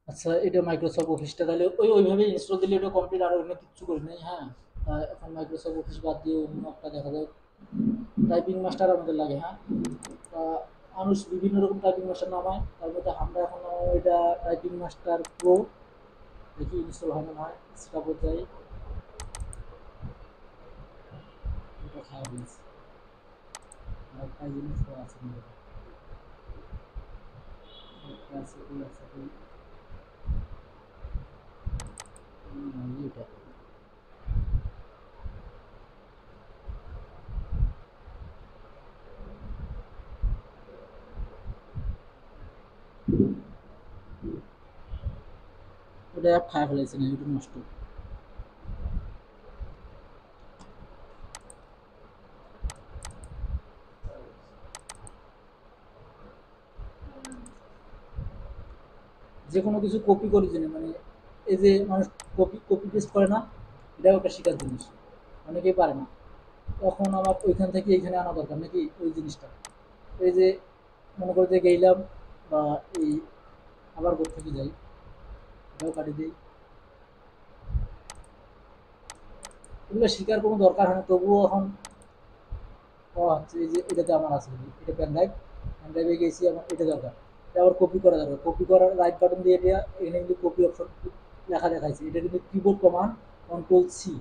আচ্ছা, এটা মাইক্রোসফট অফিসটা তাহলে ওইভাবে ইনস্টল দিলে এটা কমপ্লিট, আর অন্য কিচ্ছু করি নাই। হ্যাঁ, এখন মাইক্রোসফট অফিস বাদ দিয়ে অন্য একটা দেখা যায় টাইপিং মাস্টার আমাদের লাগে। হ্যাঁ, তা মানুষ বিভিন্ন রকম টাইপিং মাস্টার নামায়, তার মধ্যে আমরা এখন এটা টাইপিং মাস্টার প্রো। দেখি ইনস্টল হয় না হয়, স্টাফে যাই, এটা খারাপ হয়েছে। আর একটা জিনিস আছে আছে ওই আছে এটা ওটা অ্যাপ খারাপ ফেলেছে না, এটা নষ্ট। যে কোনো কিছু কপি করি জন্য মানে এই যে মানুষ কপি কপি পেস্ট করে না, এটাও একটা শেখার জিনিস, অনেকেই পারে না। তখন আমার ওইখান থেকে এইখানে আনা দরকার নাকি ওই জিনিসটা। এই যে মনে করে যে গেলাম বা এই আবার কোথা থেকে যাই, এটাও কাটি দিই। এগুলো শেখার কোনো দরকার হয় না, তবুও এখন ও আচ্ছা এই যে এটাতে আমার আছে, এটা পেন ড্রাইভ, পেন ড্রাইভে গেছি, আমার এটা দরকার। এটা আবার কপি করা দরকার, কপি করার রাইট বাটন দিয়ে এটা এখানে কিন্তু কপি অপশন লেখা দেখাইছে, এটা কিন্তু keyboard command control C.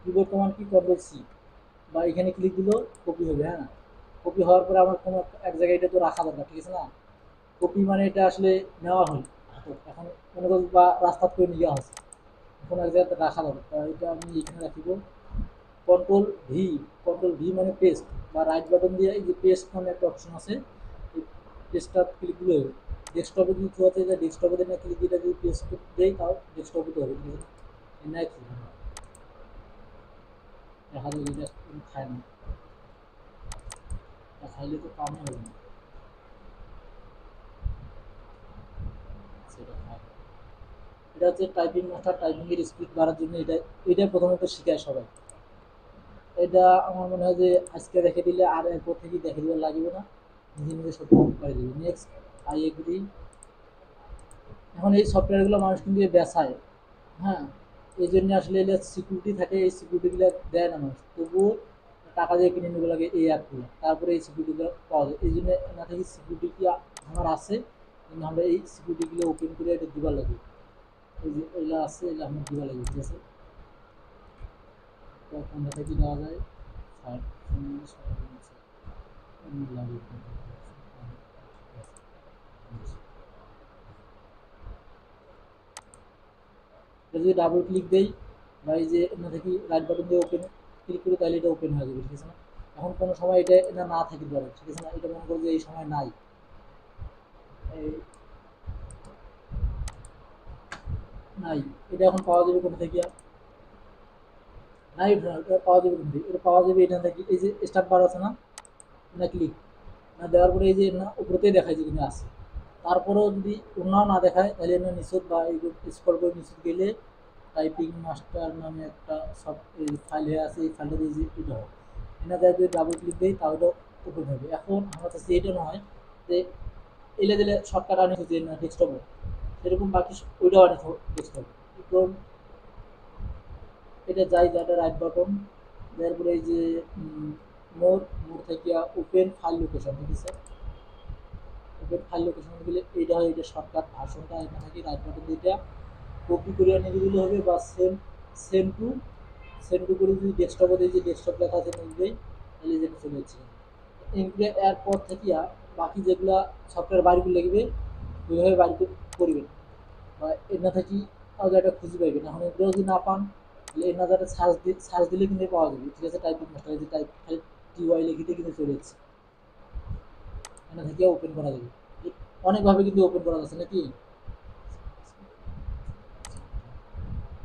Keyboard command কি কন্ট্রোল সি, বা এখানে ক্লিক দিলেও কপি হবে। হ্যাঁ, কপি হওয়ার পরে আমার কোনো এক জায়গায় এটা তো রাখা দরকার, ঠিক আছে না? কপি মানে এটা আসলে নেওয়া হয় এখন, মনে করো বা রাস্তা করে নিয়ে যাওয়া হচ্ছে, এখন এক জায়গাতে রাখা দরকার, এটা আমি এখানে রাখিব। কন্ট্রোল ভি, কন্ট্রোল ভি মানে পেস্ট, বা রাইট বাটন দিয়ে এই যে পেস্ট মানে একটা অপশন আছে, এই পেস্টটা ক্লিক দিলে হবে। ডেস্কটপে যদি কেউ আছে যে ডেস্কটপে দিয়ে ক্লিক দিলে যদি পেস্ট দেয় তাও ডেস্কটপে তো হবে, ঠিক আছে? নাই কি দেখা যায় এটা খায় না, খাইলে তো কামে হবে না, সেটা খায়। এটা হচ্ছে টাইপিং মাস্টার, টাইপিং এর স্পিড বাড়ার জন্য এটা, এটা প্রথমত শেখায় সবাই। এটা আমার মনে হয় যে আজকে দেখে দিলে আর এরপর থেকে দেখে দিলে লাগবে না, নিজে নিজে সব করে দেবে। Next, I agree. এখন এই সফটওয়্যারগুলো মানুষ কিন্তু বেচায়। হ্যাঁ, এই জন্য আসলে সিকিউরিটি থাকে, এই সিকিউরিটিগুলো দেয় না মানুষ, তবুও টাকা দিয়ে কিনে নেবো লাগে এই অ্যাপগুলো, তারপরে এই সিকিউরিটিগুলো পাওয়া যায়। এই জন্য না থেকে সিকিউরিটি কি আমার আছে, কিন্তু আমরা এই সিকিউরিটিগুলো ওপেন করে এটা দিবার লাগে। এই যে এগুলো আছে, এগুলো আমার দিবার লাগে, ঠিক আছে? তো কোনটা থেকে দেওয়া যায়, ফাইভ লাগে। এটা যদি ডাবল ক্লিক দেই, বা এই যে এখান থেকে রাইট বাটন দিয়ে ওপেন ক্লিক করি, তাহলে এটা ওপেন হয়ে যাবে, ঠিক আছে না? এখন কোনো সময় এটা এটা না থাকি ধরে, ঠিক আছে না? এটা মনে করো যে এই সময় নাই, এই নাই, এটা এখন পাওয়া যাবে কোথা থেকে? নাই, এটা পাওয়া যাবে কোথা থেকে? এটা পাওয়া যাবে এখান থেকে, এই যে স্টার্ট বার আছে না, না ক্লিক না দেওয়ার পরে এই যে না উপরেতেই দেখায় যে কিন্তু আছে। তারপরেও যদি অন্যও না দেখায়, তাহলে না নিচত বা এই স্ক্রল করে নিচত গেলে টাইপিং মাস্টার নামে একটা সব এই ফাইল হয়ে আছে, এই ফাইলটা দিয়ে যে এটা হবে, এনা যায় যদি ডাবল ক্লিক দিই তাহলে ওপেন হবে। এখন আমার কাছে এটা নয় যে এলে দিলে শর্টকাট আনি হচ্ছে না ডেস্কটপে, সেরকম বাকি ওইটাও আনি ডেস্কটপে। এখন এটা যাই যাটা রাইট বাটন দেওয়ার পরে এই যে মোর মোর থেকে ওপেন ফাইল লোকেশন, ঠিক আছে? ওপেন ফাইল লোকেশন দিলে এইটা হয়, এটা শর্টকাট ভার্সনটা এখানে থাকি, রাইট বাটন দিয়ে এটা কপি করে নিয়ে দিলে হবে, বা same same to same to করে যদি ডেস্কটপে দিয়ে যে ডেস্কটপ লেখা আছে নিয়ে তাহলে যেটা চলে যাচ্ছে। এগুলো এরপর থেকে বাকি যেগুলা সফটওয়্যার বাড়ি করে লিখবে ওইভাবে বাড়ি করবেন, বা এর না থাকি তাও একটা খুঁজে পাইবেন। এখন এগুলো যদি না পান তাহলে এর না যাতে সার্চ দিলে কিন্তু পাওয়া যাবে, ঠিক আছে? টাইপিং মাস্টার যে টাইপ টিওয়াই লিখিতে কিন্তু চলে যাচ্ছে, এখান থেকে ওপেন করা যাবে। অনেকভাবে কিন্তু ওপেন করা যাচ্ছে নাকি।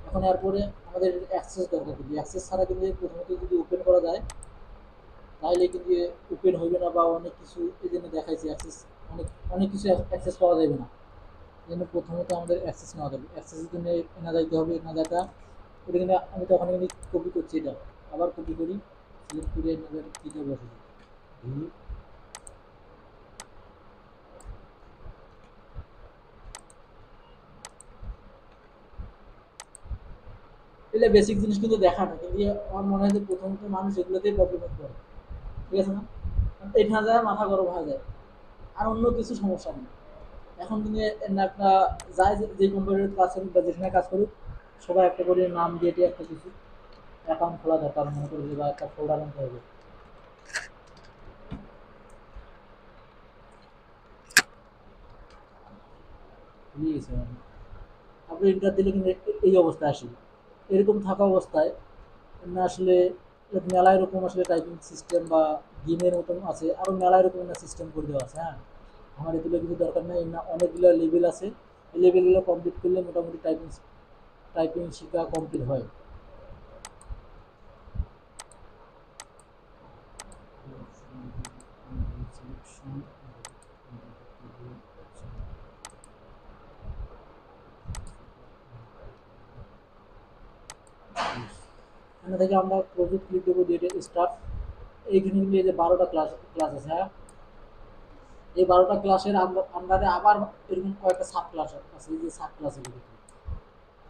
এখন এরপরে আমাদের অ্যাক্সেস দরকার, কিন্তু অ্যাক্সেস ছাড়া কিন্তু প্রথমত যদি ওপেন করা যায় তাহলে কিন্তু ওপেন হইবে না, বা অনেক কিছু এই জন্য দেখাইছে অ্যাক্সেস, অনেক অনেক কিছু অ্যাক্সেস পাওয়া যাবে না। এই জন্য প্রথমত আমাদের অ্যাক্সেস নেওয়া যাবে, অ্যাক্সেসের জন্য এনা যাইতে হবে, এনা যাটা এটা কিন্তু আমি তখন কিন্তু কপি করছি, এটা আবার কপি করি, সিলেক্ট করে এনা যাটা কীটা বসে দিই, এগুলো বেসিক জিনিস কিন্তু দেখা না, কিন্তু আমার মনে হয় যে প্রথমত মানুষ এগুলোতেই প্রবলেম করে, ঠিক আছে না? এখানে যায় মাথা গরম হয়ে যায়, আর অন্য কিছু সমস্যা নেই। এখন কিন্তু একটা যায় যে কোম্পানির কাজ করুক বা যেখানে কাজ করুক, সবাই একটা করে নাম দিয়ে একটা কিছু অ্যাকাউন্ট খোলা দরকার মনে করি, বা একটা ফোল্ডার আনতে হবে। ভুলে গেছি আমি। আপনি ইন্টার দিলে কিন্তু এই অবস্থায় আসি, এরকম থাকা অবস্থায় না আসলে মেলা এরকম আসলে টাইপিং সিস্টেম বা গেমের মতন আছে, আরও মেলা এরকম না সিস্টেম করে দেওয়া আছে। হ্যাঁ, আমার এগুলো কিছু দরকার নেই না, অনেকগুলো লেভেল আছে, এই লেভেলগুলো কমপ্লিট করলে মোটামুটি টাইপিং টাইপিং শেখা কমপ্লিট হয়। এখানে থেকে আমরা প্রজেক্ট ক্লিক দেবো, দিয়ে স্টার্ট। এইখানে কিন্তু এই যে 12টা ক্লাস ক্লাস আছে। হ্যাঁ, এই 12টা ক্লাসের আন্ডারে আবার এরকম কয়েকটা সাব ক্লাস আছে, এই যে সাব ক্লাস এগুলো।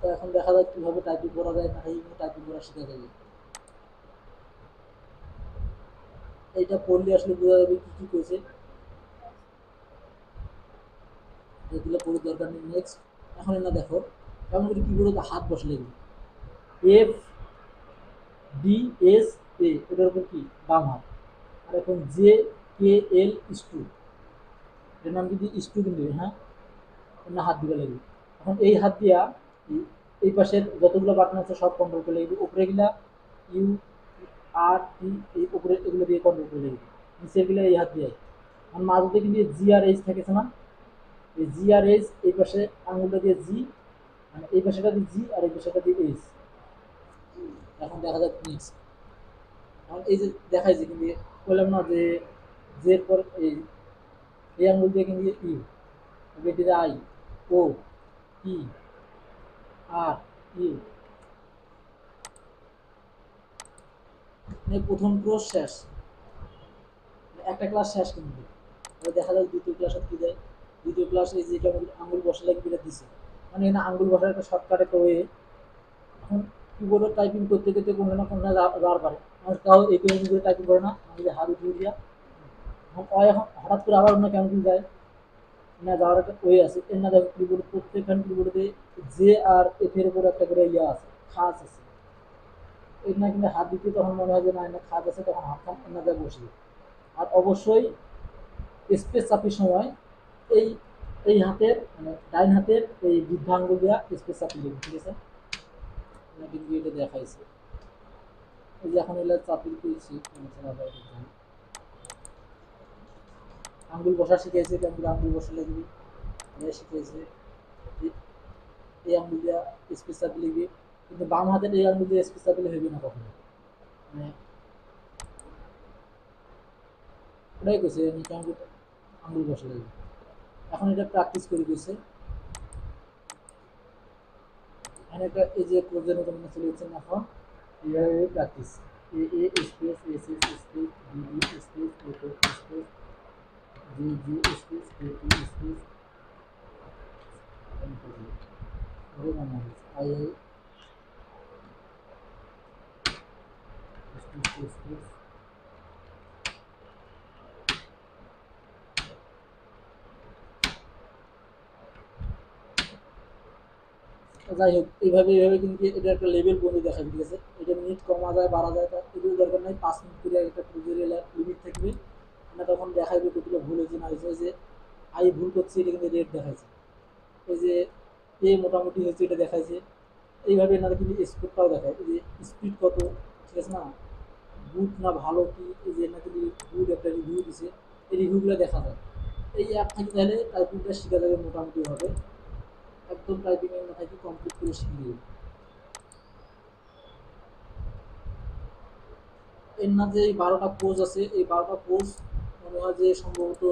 তো এখন দেখা যায় কীভাবে টাইপিং করা যায় না, এইভাবে টাইপিং করা শেখা যায়। এইটা পড়লে আসলে বোঝা যাবে কী কী করেছে, এগুলো পড়ে দরকার নেই। নেক্সট। এখন না দেখো কেমন করে কিবোর্ডে হাত বসলে এফ ডি এস এ, এটার উপর কি বাম হাত। আর এখন জে কে এল স্টু, এটার নাম যদি স্টু কিন্তু, হ্যাঁ, না হাত দিবে লাগবে। এখন এই হাত দিয়া এই পাশের যতগুলো বাটন আছে সব কন্ট্রোল করে লাগবে, উপরে গিলা ইউ আর টি, এই উপরে এগুলো দিয়ে কন্ট্রোল করে লাগবে, নিচের গিলা এই হাত দিয়ে। এখন মাঝে কিন্তু জি আর এইচ থাকেছে না, এই জি আর এইচ, এই পাশে আঙুলটা দিয়ে জি, মানে এই পাশেটা দিয়ে জি আর এই পাশেটা দিয়ে এইচ। এখন দেখা যাক নেক্সট। এখন এই যে দেখাইছে কিন্তু বললাম না যে যে পর এই আঙুল দিয়ে কিন্তু ইউ, এটিতে I, O, P, R, U, মানে প্রথম কোর্স শেষ, একটা ক্লাস শেষ কিন্তু। দেখা যায় দ্বিতীয় ক্লাসে কি দেয়, দ্বিতীয় ক্লাসে এই যে আঙুল বসা লাগবে এটা দিছে, মানে এখানে আঙুল বসার একটা শর্টকাট একটা ওয়ে। এখন কিবোর্ডে টাইপিং করতে করতে কোনো না কোনো যাওয়ার পারে, আমার তাও এই করে টাইপিং করে না, আমি যে হাত উঠিয়ে দিয়া। এখন হঠাৎ করে আবার অন্য কেমন যায় না, যাওয়ার একটা ওয়ে আছে। এর না দেখো কিবোর্ড প্রত্যেকখান কিবোর্ডে জে আর এফ এর উপর একটা করে ইয়ে আছে, খাস আছে। এর না কিন্তু হাত দিতে তখন মনে হয় যে না এর খাস আছে, তখন হাতখান এর না যায় বসিয়ে। আর অবশ্যই স্পেস চাপির সময় এই এই হাতের মানে ডাইন হাতের এই বৃদ্ধ আঙ্গুল দিয়া স্পেস চাপি দেবে, ঠিক আছে? কিন্তু এটা দেখাইছে, এই যে এখন এগুলো চাপি দিয়েছি, আঙ্গুল বসা শিখেছে, কেমন আঙ্গুল বসা লাগবে শিখেছে। এই আঙ্গুল দিয়া স্পেস চাপি লিখবে, কিন্তু বাম হাতের এই আঙ্গুল দিয়ে স্পেস চাপিলে হইবে না কখনো, মানে ওটাই কইছে নিচে আঙ্গুল আঙ্গুল বসা লাগবে। এখন এটা প্র্যাকটিস করে গেছে। এখানে একটা এই যে প্রোজেক্টের জন্য চলে যাচ্ছেন এখন এইভাবে practice, A A space S S space D D space F F space G G space A T space ওরে মনে হচ্ছে আই আই স্পেস স্পেস। যাই হোক এইভাবে এইভাবে কিন্তু এটা একটা লেভেল বন্ধু দেখাবে, ঠিক আছে? এটা মিনিট কমা যায় বাড়া যায়, তা এগুলো দরকার নাই, 5 মিনিট করে একটা প্রজেক্টের লিমিট থাকবে না, তখন দেখাইবে কতগুলো ভুল হয়েছে না হয়েছে। যে আই ভুল করছে এটা কিন্তু রেট দেখাইছে, এই যে এ মোটামুটি হয়েছে এটা দেখাইছে। এইভাবে এনারা কিন্তু স্পিডটাও দেখায়, এই যে স্পিড কত, ঠিক আছে না, গুড না ভালো কি, এই যে এনাকে গুড একটা রিভিউ দিছে, এই রিভিউগুলো দেখা যায়। এই অ্যাপ থেকে তাহলে টাইপিংটা শেখা যাবে মোটামুটি ভাবে, একদম টাইপিংয়ের মাথায় কি কমপ্লিট করে শিখে দেবে। এর না যে এই 12টা কোর্স আছে, এই 12টা কোর্স মনে হয় যে সম্ভবত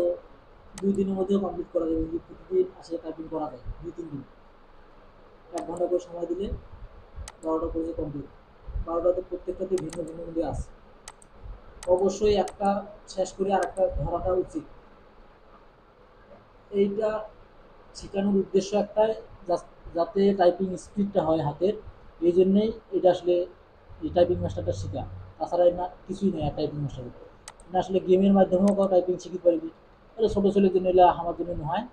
2 দিনের মধ্যেও কমপ্লিট করা যাবে, যদি প্রতিদিন আসলে টাইপিং করা যায় 2-3 দিন, 1 ঘন্টা করে সময় দিলে 12টা কোর্সে কমপ্লিট। 12টাতে প্রত্যেকটাতে ভিন্ন ভিন্ন কিন্তু আছে, অবশ্যই একটা শেষ করে আর একটা ধরাটা উচিত। এইটা শেখানোর উদ্দেশ্য একটাই, যাতে টাইপিং স্পিডটা হয় হাতের, এই জন্যেই এটা আসলে এই টাইপিং মাস্টারটা শেখা। তাছাড়া না কিছুই নেই আর টাইপিং মাস্টার। না আসলে গেমের মাধ্যমেও টাইপিং শিখতে পারবি। তাহলে ছোটো ছেলের জন্য এলে আমার জন্য নয়।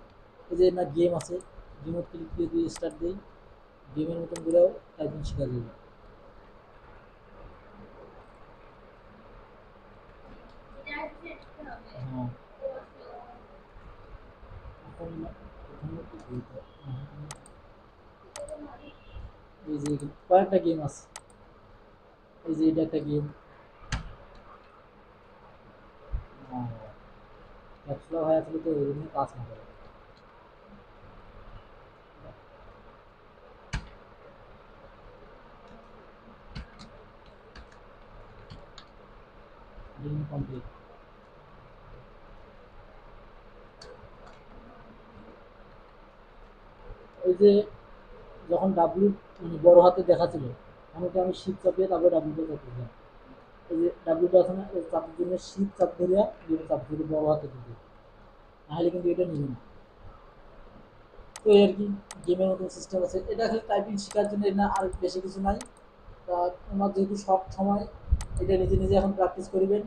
এই যে না গেম আছে, গেমের ক্লিক দিয়ে দিয়ে স্টার্ট দিই, গেমের মতন করেও টাইপিং শেখা যাবে। হ্যাঁ, এখন এখানে কি বলবো? এই যে কয়েকটা গেম আছে, এই যে এটা একটা গেম। ক্যাপসুলা হয়ে আসলে তো ওই জন্য কাজ না করে। কমপ্লিট। ওই যে যখন ডাব্লিউ মানে বড় হাতে দেখা ছিল, তখন তো আমি শিপ চাপিয়ে তারপরে ডাব্লিউটা চাপিয়েছিলাম। এই যে ডাব্লিউটা আছে না, এই চাপের জন্য শিপ চাপ ধরিয়া যেটা চাপ ধরে বড় হাতে দিতে, নাহলে কিন্তু এটা নিবে না। তো এই আর কি, গেমের মতন সিস্টেম আছে। এটা খালি টাইপিং শেখার জন্য, না আর বেশি কিছু নাই। তা তোমার যেহেতু সব সময় এটা নিজে নিজে এখন প্র্যাকটিস করিবেন।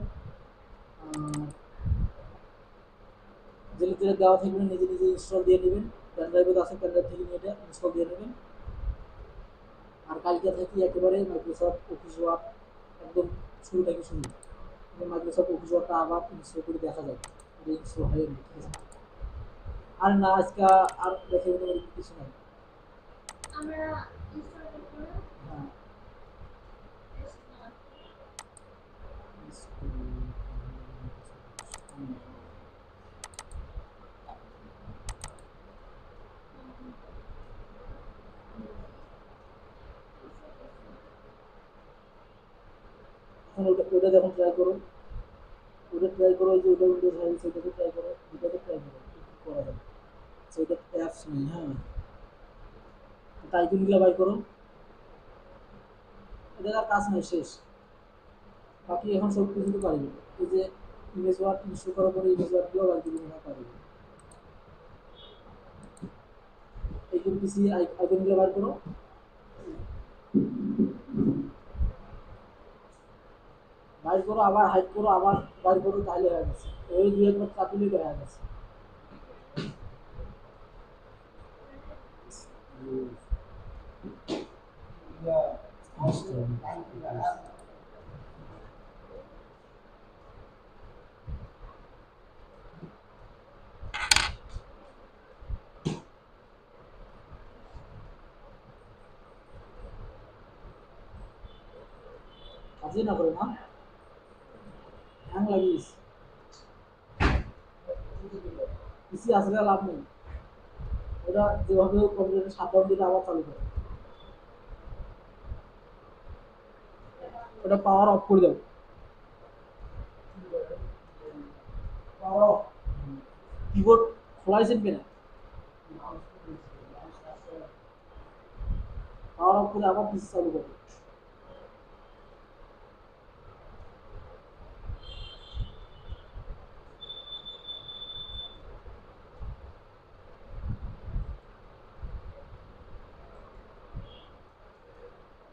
যেটা যেটা দেওয়া থাকবে নিজে নিজে ইনস্টল দিয়ে নেবেন। পেন ড্রাইভে আছে, পেন ড্রাইভ থেকে নিয়ে এটা ইনস্টল দিয়ে নেবেন। আর কালকে থেকে একেবারে মাইক্রোসফট অফিস ওয়ার্ক একদম শুরু থেকে শুরু, মাইক্রোসফট অফিস ওয়ার্কটা আবার ইনস্টল করে দেখা যায় যে ইনস্টল হয়ে ঠিক আছে। আর না আজকে আর দেখে তোমার কিছু নাই। হ্যাঁ, এখন ওটা যখন ট্রাই করো, ওটা ট্রাই করো, ওই যে ওটা উইন্ডোজ হাইস ওটাকে ট্রাই করো, দুটাকে ট্রাই করো, কি করা যায়। সেটা অ্যাপস নেই। হ্যাঁ, টাইপিংগুলো বাই করো, এটা আর কাজ নেই, শেষ। বাকি এখন সব কিছু তো পারবে। এই যে ইমেজ ওয়ার্ক ইনস্টল করার পরে ইমেজ ওয়ার্কগুলো বাই করে মনে পারবে। এই যে পিসি আইকনগুলো বার করো, বাইর করো আবার হাইড করো আবার বার করো, তাহলে হয়ে গেছে। ওই দুই একবার চাপ দিলেই হয়ে গেছে। কাজই না করে না, হ্যাং লাগিস। পিসি আসলে লাভ নেই, ওটা যেভাবে কম্পিউটার শাটডাউন দিলে আবার চালু করে, ওটা পাওয়ার অফ করে দাও। পাওয়ার অফ, কিবোর্ড খোলাইছেন কিনা, পাওয়ার অফ করে আবার পিসি চালু করো।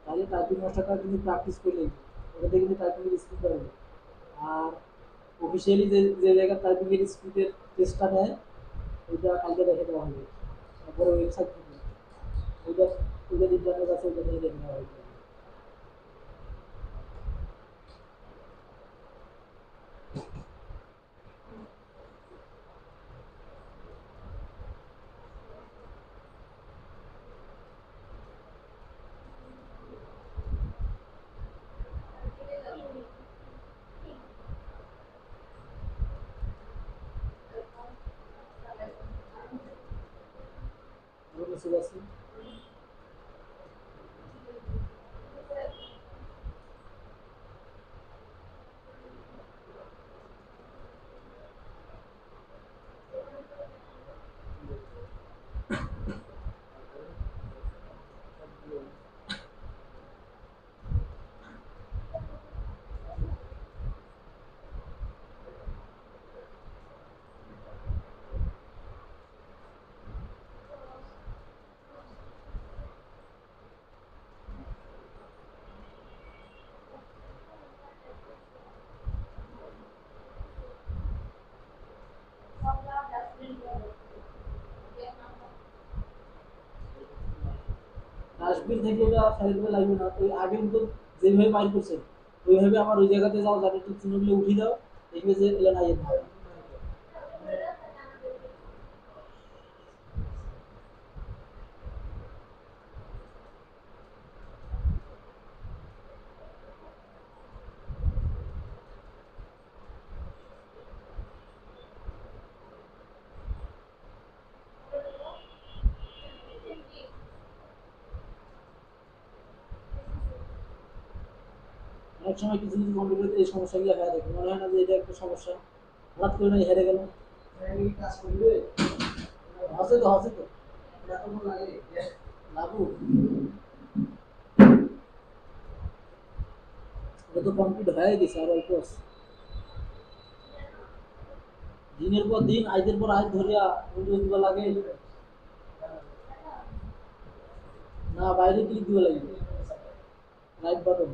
তাহলে টাইপিং মাস্টারটা কিন্তু প্র্যাকটিস করলেই ওটাতে কিন্তু টাইপিংয়ের স্পিড বাড়বে। আর অফিসিয়ালি যে যে জায়গায় টাইপিংয়ের স্পিডের টেস্টটা নেয়, ওইটা কালকে দেখে দেওয়া হবে। তারপরে ওয়েবসাইট থেকে ওইটা, ওইটা ইন্টারনেট আছে, ওইটা নিয়ে দেখে নেওয়া হবে। আমার মেসেজ আছে। স্পিড থেকে ওটা সাইড করে লাগবে না, ওই আগে কিন্তু যেভাবে মাইর করছে ওইভাবে আমার ওই জায়গাতে যাও, যাতে একটু চিহ্নগুলো উঠি দাও, দেখবে যে এগুলো নাই না। অনেক সময় কিছু কিছু কম্পিউটারে এই সমস্যাগুলো হয়ে থাকে, মনে হয় না যে এটা একটা সমস্যা, হঠাৎ করে না হেরে গেল। কাজ করবে হসে তো হসে তো লাগু, এটা তো কমপ্লিট হয়ে গেছে আর অল্প আছে। দিনের পর দিন আইদের পর আইদ ধরিয়া উইন্ডোজ দিবা লাগে, না বাইরে ক্লিক দিবা লাগে রাইট বাটন।